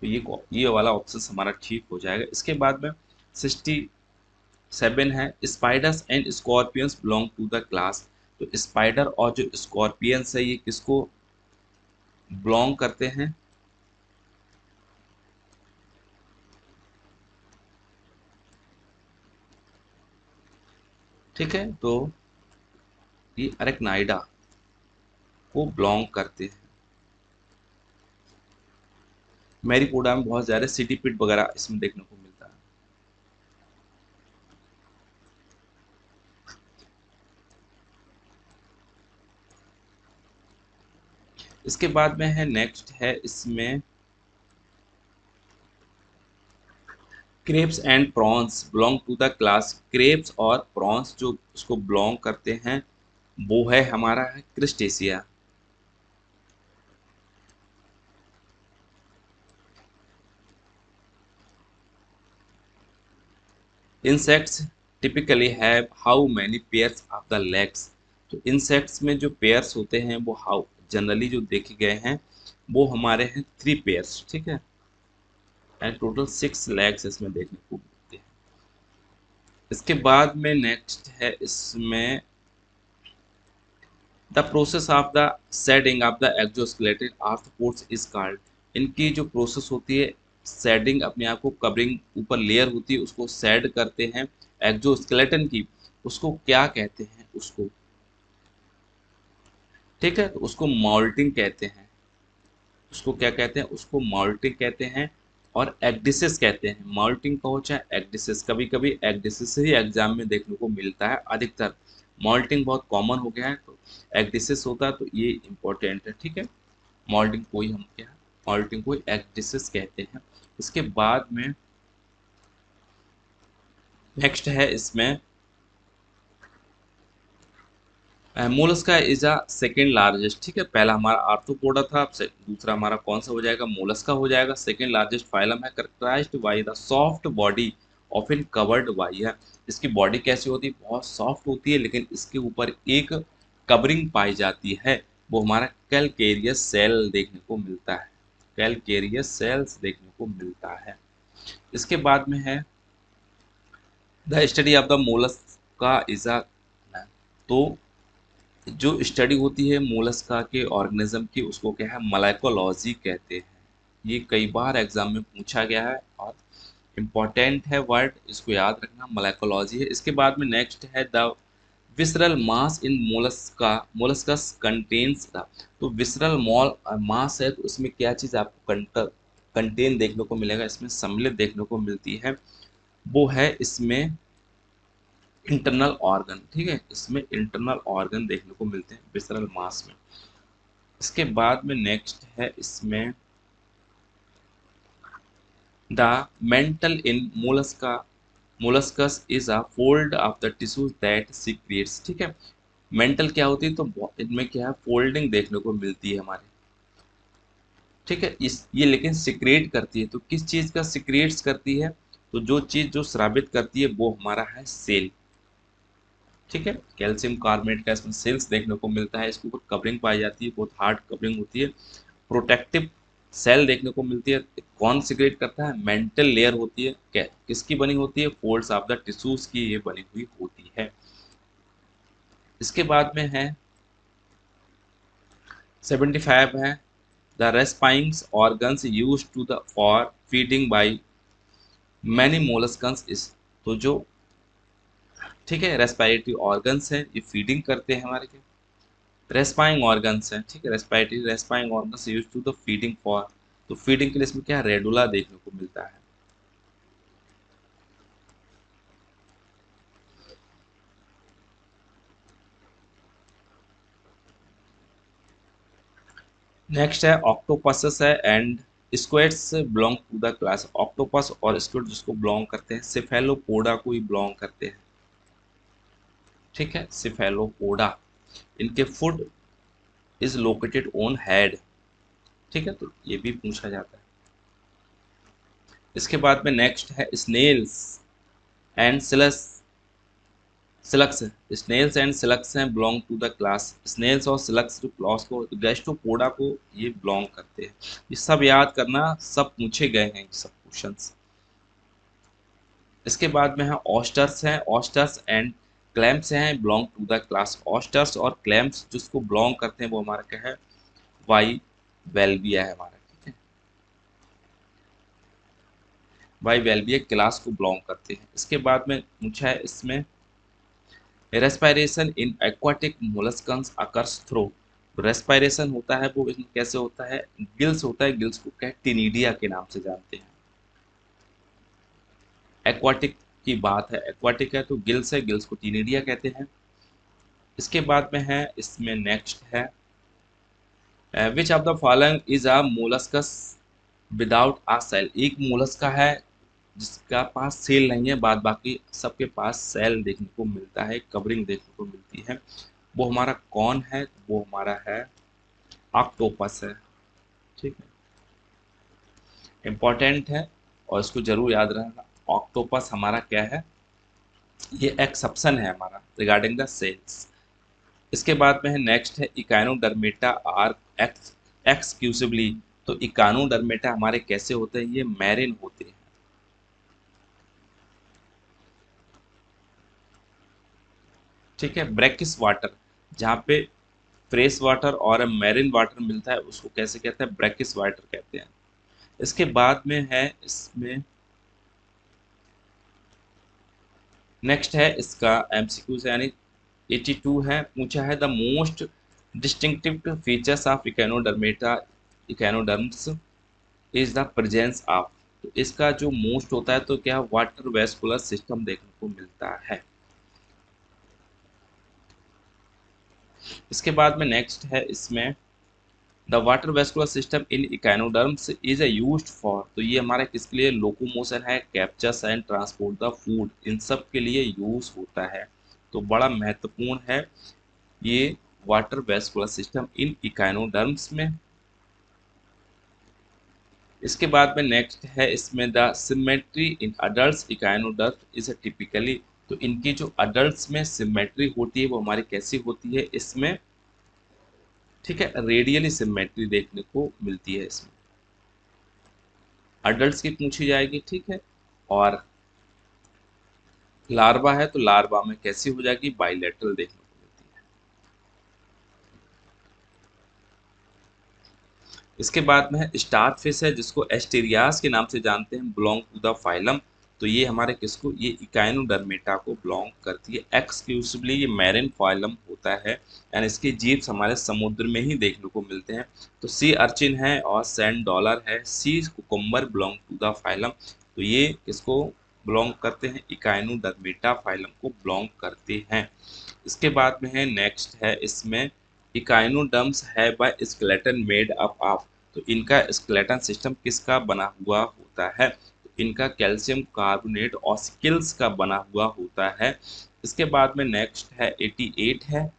Speaker 1: तो ये वाला ऑप्शन हमारा ठीक हो जाएगा। इसके बाद में 67 है spiders and scorpions belong to the class. तो स्पाइडर और जो स्कॉर्पियंस है ये किसको बिलोंग करते हैं? ठीक है, तो ये अरेक्नाइडा को बिलोंग करते हैं। मैरीपोडा में बहुत ज़्यादा सिटीपिड वगैरह इसमें देखने को मिलता है। इसके बाद में है नेक्स्ट है इसमें crabs and prawns belong to the class. Crabs और प्रॉन्स जो उसको बिलोंग करते हैं वो है हमारा है crustacea. Insects typically have how many pairs of the legs. तो इंसेक्ट्स में जो पेयर्स होते हैं वो हाउ जनरली जो देखे गए हैं वो हमारे हैं 3 पेयर्स, ठीक है, एंड टोटल 6 लेग्स इसमें देखने को मिलते हैं। इसके बाद में नेक्स्ट है इसमें the process of the shedding of the exoskeleton arthropods is called. इनकी जो प्रोसेस होती है शेडिंग, अपने आप को कवरिंग ऊपर लेयर होती है उसको शेड करते हैं एक्सोस्केलेटन की, उसको क्या कहते हैं उसको, ठीक है, तो उसको मॉल्टिंग कहते हैं। उसको क्या कहते हैं, उसको मॉल्टिंग कहते हैं और एक्डिसिस कहते हैं। मॉल्टिंग कहो चाहे एक्डिसिस, कभी कभी एक्डिसिस ही एग्जाम में देखने को मिलता है अधिकतर। मॉल्टिंग बहुत कॉमन हो गया है, तो एक्डिसिस होता है, तो ये इंपॉर्टेंट है, ठीक है। मॉल्टिंग को ही हम क्या, मॉल्टिंग को एक्डिसिस कहते हैं। इसके बाद में नेक्स्ट है इसमें Mollusca is a second largest, ठीक है, पहला हमारा आर्थ्रोपोडा था, अब दूसरा हमारा कौन सा हो जाएगा, मोलस्का हो जाएगा। सेकेंड लार्जेस्ट फाइलम है, characterized by the soft body of in covered by है। इसकी बॉडी कैसी होती है, बहुत सॉफ्ट होती है, लेकिन इसके ऊपर एक कवरिंग पाई जाती है, वो हमारा कैलकेरियस सेल देखने को मिलता है। कैलकेरियस सेल्स देखने को मिलता है। इसके बाद में है the study of the Mollusca is a, तो जो स्टडी होती है मोलस्का के ऑर्गेनिज्म की उसको क्या है, मलाइकोलॉजी कहते हैं। ये कई बार एग्जाम में पूछा गया है और इम्पोर्टेंट है वर्ड, इसको याद रखना, मलाइकोलॉजी है। इसके बाद में नेक्स्ट है the visceral mass in Mollusca, molluscs contains the, तो विसरल मॉल मास है, तो उसमें क्या चीज़ आपको कंटेन देखने को मिलेगा, इसमें सम्मिलित देखने को मिलती है, वो है इसमें इंटरनल ऑर्गन, ठीक है, इसमें इंटरनल ऑर्गन देखने को मिलते हैं विसरल मास में। इसके बाद में नेक्स्ट है इसमें the mental in Mollusca, molluscs is a fold of the tissues that secrets, ठीक है। मेंटल क्या होती है, तो इनमें क्या है, फोल्डिंग देखने को मिलती है हमारे, ठीक है। इस ये लेकिन सिक्रेट करती है, तो किस चीज़ का सिक्रेट्स करती है, तो जो चीज़ जो स्रावित करती है वो हमारा है सेल, ठीक है। कैल्शियम कार्बोनेट का इसमें सेल्स देखने को मिलता है, इसके ऊपर कवरिंग पाई जाती है, बहुत हार्ड कवरिंग होती है। प्रोटेक्टिव सेल देखने को मिलती है। कौन सिक्रेट करता है, मेंटल लेयर होती है, क्या किसकी बनी होती है, फोल्ड्स ऑफ द टिश्यूज की ये बनी हुई होती है। इसके बाद में है 75 है the respirings organs use to the for feeding by many molluscans is, तो जो, ठीक है, रेस्पिरेटरी ऑर्गन्स हैं ये फीडिंग करते हैं हमारे के, रेस्पाइंग ऑर्गन्स हैं, ठीक है, respiratory respiring organs use to the feeding for, तो फीडिंग के लिए इसमें क्या रेडुला देखने को मिलता है। नेक्स्ट है ऑक्टोपसस है and squids belong to the class. Octopus और स्क्विड जिसको बिलोंग करते हैं सिफेलोपोडा को ही बिलोंग करते हैं, ठीक है, सिफेलोपोडा। इनके food is located on head, ठीक है, तो ये भी पूछा जाता है। इसके बाद में नेक्स्ट है snails and slugs, slugs, snails and slugs हैं belong to the class. Snails और सिलक्स जो क्लास को गैस्ट्रोपोडा को ये बिलोंग करते हैं। ये सब याद करना, सब पूछे गए हैं सब क्वेश्चंस। इसके बाद में है ऑस्टर्स हैं, ऑस्टर्स एंड क्लैम्प्स हैं belong to the class. Oysters और क्लैम्प्स जिसको बिलोंग करते हैं वो हमारा क्या है, वाई वेल्विया है हमारा, ठीक है, वाई वेल्विया क्लास को बिलोंग करते हैं। इसके बाद में पूछा है इसमें रेस्पायरेशन इन एक्वाटिक मोलस्कन्स अकर्स थ्रू, रेस्पायरेशन होता है वो इसमें कैसे होता है, गिल्स होता है, गिल्स को क्या टिनिडिया के नाम से जानते हैं। एक्वाटिक की बात है, एक्वाटिक है तो गिल्स है, गिल्स को टिनिडिया कहते हैं। इसके बाद में है इसमें नेक्स्ट है which of the following is a molluscs without a shell, एक मोलस्का है जिसका पास सेल नहीं है, बाद बाकी सबके पास सेल देखने को मिलता है, कवरिंग देखने को मिलती है। वो हमारा कौन है, वो हमारा है ऑक्टोपस है। ठीक है, इंपॉर्टेंट है और इसको जरूर याद रखना। ऑक्टोपस हमारा क्या है, ये एक्सेप्शन है हमारा रिगार्डिंग द सेल्स। इसके बाद में है नेक्स्ट है इकाइनोडर्मेटा आर एक्सक्लूसिवली, तो इकानोडर्मेटा हमारे कैसे होते हैं, ये मैरिन होते हैं। ठीक है, ब्रैकिस वाटर, जहाँ पे फ्रेश वाटर और मैरिन वाटर मिलता है उसको कैसे कहते हैं, ब्रैकिस वाटर कहते हैं। इसके बाद में है इसमें नेक्स्ट है इसका एमसीक्यू से यानी 82 है, पूछा है the most distinctive features of echinodermata echinoderms is the presence of, तो इसका जो मोस्ट होता है तो क्या वाटर वेस्कुलर सिस्टम देखने को मिलता है। इसके बाद में नेक्स्ट है इसमें the water vascular system in echinoderms is used for, तो ये हमारा किसके लिए, लोकोमोशन है, captures and transport the food, इन सब के लिए यूज होता है। तो बड़ा महत्वपूर्ण है ये वाटर वेस्कुलर सिस्टम इन इकानोडर्म्स में। इसके बाद में नेक्स्ट है इसमें the symmetry in adult echinoderm is typically, तो इनकी जो अडल्ट में सिमेट्री होती है वो हमारी कैसी होती है इसमें, ठीक है, रेडियली सिमेट्री देखने को मिलती है इसमें, अडल्ट की पूछी जाएगी। ठीक है, और लार्वा है तो लार्वा में कैसी हो जाएगी, बाइलेटरल देखने को मिलती है। इसके बाद में है स्टार फिश है जिसको एस्टेरियास के नाम से जानते हैं, बिलोंग टू द फाइलम, तो ये हमारे किसको, ये इकाइनोडर्मेटा को बिलोंग करती है। एक्सक्लूसिवली ये मैरिन फाइलम होता है एंड इसके जीव्स हमारे समुद्र में ही देखने को मिलते हैं। तो सी अर्चिन है और सैंड डॉलर है, sea cucumber belong to the phylum, तो ये किसको बिलोंग करते हैं, इकाइनोडर्मेटा फाइलम को बिलोंग करते हैं। इसके बाद में है नेक्स्ट है इसमें इकाइनोडर्म्स है by skeleton made up of, तो इनका स्केलेटन सिस्टम किसका बना हुआ होता है, तो इनका कैल्शियम कार्बोनेट ऑस्किल्स का बना हुआ होता है। इसके बाद में नेक्स्ट है 88 है,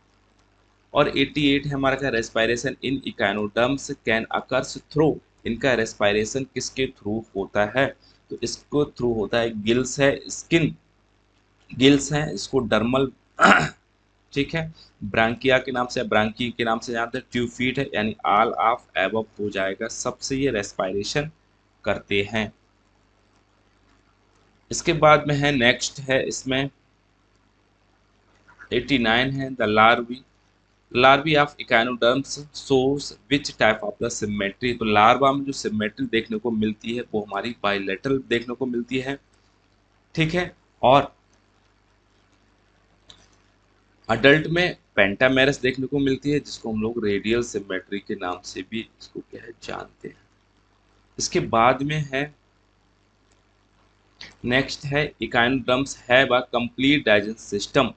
Speaker 1: और 88 है हमारा क्या, respiration in echinoderms can occurs through, इनका रेस्पायरेशन किसके थ्रू होता है, तो इसको थ्रू होता है गिल्स है, स्किन गिल्स हैं, इसको डर्मल ठीक है, ब्रांकिया के नाम से, ब्रांकी के नाम से जानते हैं, ट्यूफीट है यानी ऑल ऑफ एबव हो जाएगा, सबसे ये रेस्पायरेशन करते हैं। इसके बाद में है नेक्स्ट है इसमें 89 है the larvae of echinoderms source which type of the symmetry, तो लार्वा में जो सिमेट्री देखने को मिलती है वो हमारी बाइलेटरल देखने को मिलती है। ठीक है, और अडल्ट में पेंटामेरस देखने को मिलती है जिसको हम लोग रेडियल सिमेट्री के नाम से भी इसको क्या है जानते हैं। इसके बाद में है नेक्स्ट है echinoderms have a complete digestion system.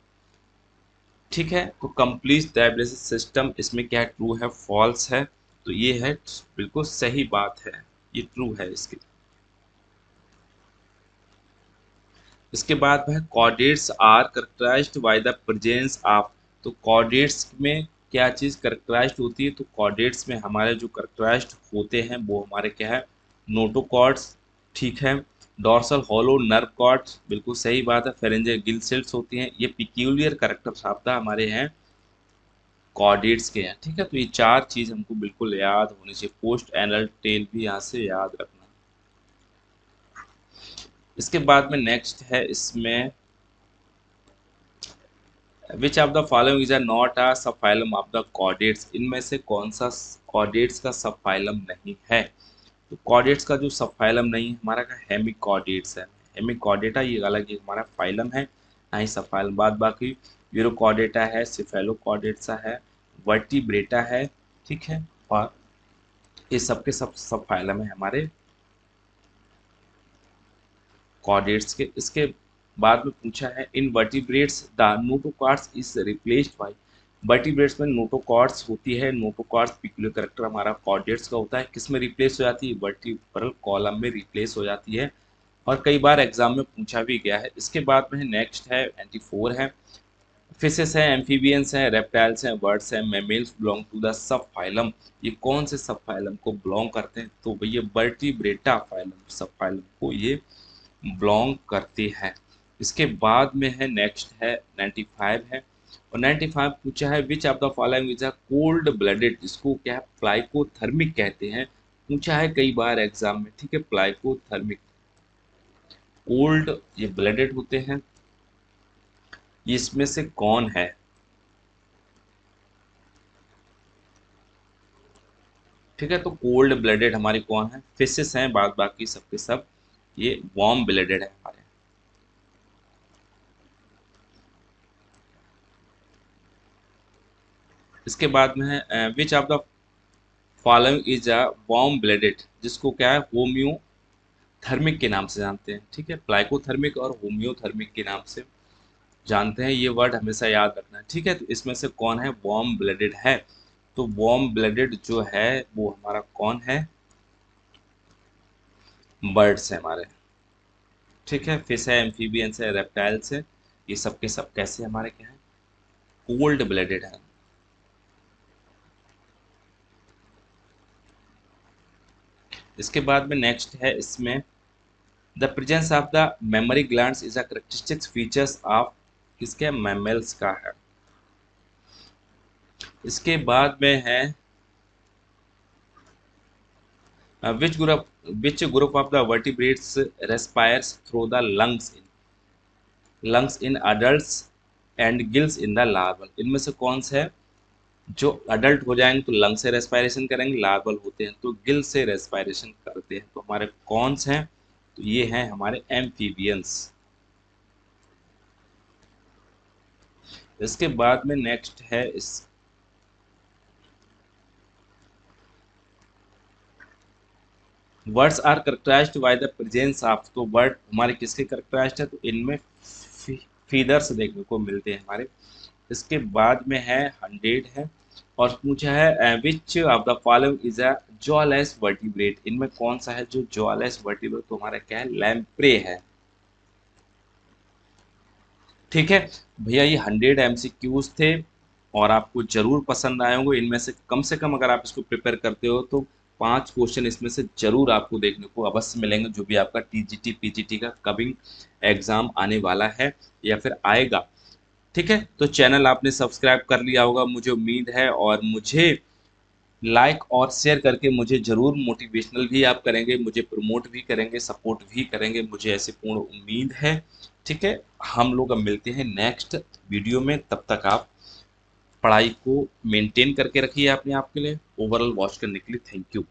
Speaker 1: ठीक है, तो कंप्लीट डाइजेशन सिस्टम इसमें क्या है, ट्रू है फॉल्स है, तो ये है बिल्कुल सही बात है, ये ट्रू है इसकी। इसके बाद में chordates are characterized by the presence of, तो कॉर्डेट्स में क्या चीज़ करेक्टराइज्ड होती है, तो कॉर्डेट्स में हमारे जो करेक्टराइज्ड होते हैं वो हमारे क्या है, नोटोकॉर्ड्स। ठीक है, डॉर्सल हॉलो नर्व कॉर्ड्स, बिल्कुल सही बात है, फेरेंजियल गिल सेल्स होती हैं, ये पिक्यूलियर करेक्टर शब्द हमारे हैं कॉर्डेट्स के हैं। ठीक है, तो ये चार चीज़ हमको बिल्कुल याद होनी चाहिए, पोस्ट एनल टेल भी यहाँ से याद रखना। इसके बाद में नेक्स्ट है इसमें विच of the following is not a सब फाइलम ऑफ द कॉर्डेट्स, इनमें से कौन सा कॉर्डेट्स का सब फाइलम नहीं है, तो कॉर्डेट्स का जो सब फाइलम नहीं है हमारा का हेमिकॉर्डेट्स है, हेमिकॉर्डेटा ये अलग ही हमारा फाइलम है, ना ही सब फाइलम। बाद बाकी यूरोकॉर्डेटा है, सिफेलोकॉर्डेटा है, वर्टिब्रेटा है, ठीक है, और ये सबके सब फाइलम है हमारे कॉर्डेट्स के। इसके बाद में पूछा है in vertebrates the notochords is replaced by. Vertebrates में नोटोकॉर्ड्स होती है, नोटोकॉर्ड्स पिक्यूलियर कैरेक्टर हमारा कॉर्डेट्स का होता है, किस में रिप्लेस हो जाती है, वर्टिब्रल कॉलम में रिप्लेस हो जाती है, और कई बार एग्जाम में पूछा भी गया है। इसके बाद में नेक्स्ट है 94 है, फिशेस है, एम्फीबियंस है, रेप्टाइल्स हैं, बर्ड्स हैं, mammals belong to the subphylum. ये कौन से सब फाइलम को बिलोंग करते हैं, तो भैया वर्टिब्रेटा फाइलम सब फाइलम को ये बिलोंग करती है। इसके बाद में है नेक्स्ट है 95 है, और 95 पूछा है which of the following is a cold blooded, इसको क्या है प्लाइकोथर्मिक कहते हैं, पूछा है कई बार एग्जाम में, ठीक है, प्लाइकोथर्मिक कोल्ड ये ब्लडेड होते हैं, इसमें से कौन है, ठीक है, तो कोल्ड ब्लडेड हमारी कौन है, फिशेस हैं, बाद बाकी सबके सब ये वार्म ब्लडेड है हमारे। इसके बाद में है which of the following is a warm blooded, जिसको क्या है होम्योथर्मिक के नाम से जानते हैं, ठीक है, प्लाइकोथर्मिक और होम्योथर्मिक के नाम से जानते हैं, ये वर्ड हमेशा याद रखना है, ठीक है। तो इसमें से कौन है वार्म ब्लडेड है, तो वार्म ब्लडेड जो है वो हमारा कौन है, बर्ड्स है हमारे, ठीक है, फिश है, एम्फीबियंस है, रेप्टाइल्स है, ये सब के सब कैसे हमारे क्या है, कोल्ड ब्लडेड है। इसके बाद में नेक्स्ट है इसमें the presence of the mammary glands is a characteristic features of किसके, मैमल्स का है। इसके बाद में है which group of the vertebrates respires through the lungs in adults and gills in the larval, इनमें से कौन सा है, जो अडल्ट हो जाएंगे तो लंग से रेस्पायरेशन करेंगे, लार्वल होते हैं तो गिल से रेस्पायरेशन करते हैं, तो हमारे कौन से हैं, तो ये हैं हमारे एम्फीबियंस। इसके बाद में नेक्स्ट है इस birds are characterized by the presence of, तो वर्ड हमारे किसके करेक्टराइज्ड है, तो इनमें फीदर्स देखने को मिलते हैं हमारे। इसके बाद में है 100 है, और पूछा है which of the following is a jawless vertebrate, इनमें कौन सा है जो जॉलेस वर्टिब्रेट, तो हमारा क्या है, लैम्प्रे है, ठीक है। भैया ये 100 MCQs थे और आपको जरूर पसंद आए होंगे, इनमें से कम अगर आप इसको प्रिपेयर करते हो तो 5 क्वेश्चन इसमें से जरूर आपको देखने को अवश्य मिलेंगे, जो भी आपका TGT PGT का कमिंग एग्जाम आने वाला है या फिर आएगा, ठीक है। तो चैनल आपने सब्सक्राइब कर लिया होगा मुझे उम्मीद है, और मुझे लाइक और शेयर करके मुझे ज़रूर मोटिवेशनल भी आप करेंगे, मुझे प्रमोट भी करेंगे, सपोर्ट भी करेंगे, मुझे ऐसे पूर्ण उम्मीद है, ठीक है। हम लोग अब मिलते हैं नेक्स्ट वीडियो में, तब तक आप पढ़ाई को मेंटेन करके रखिए अपने आप के लिए। ओवरऑल वॉच करने के लिए थैंक यू।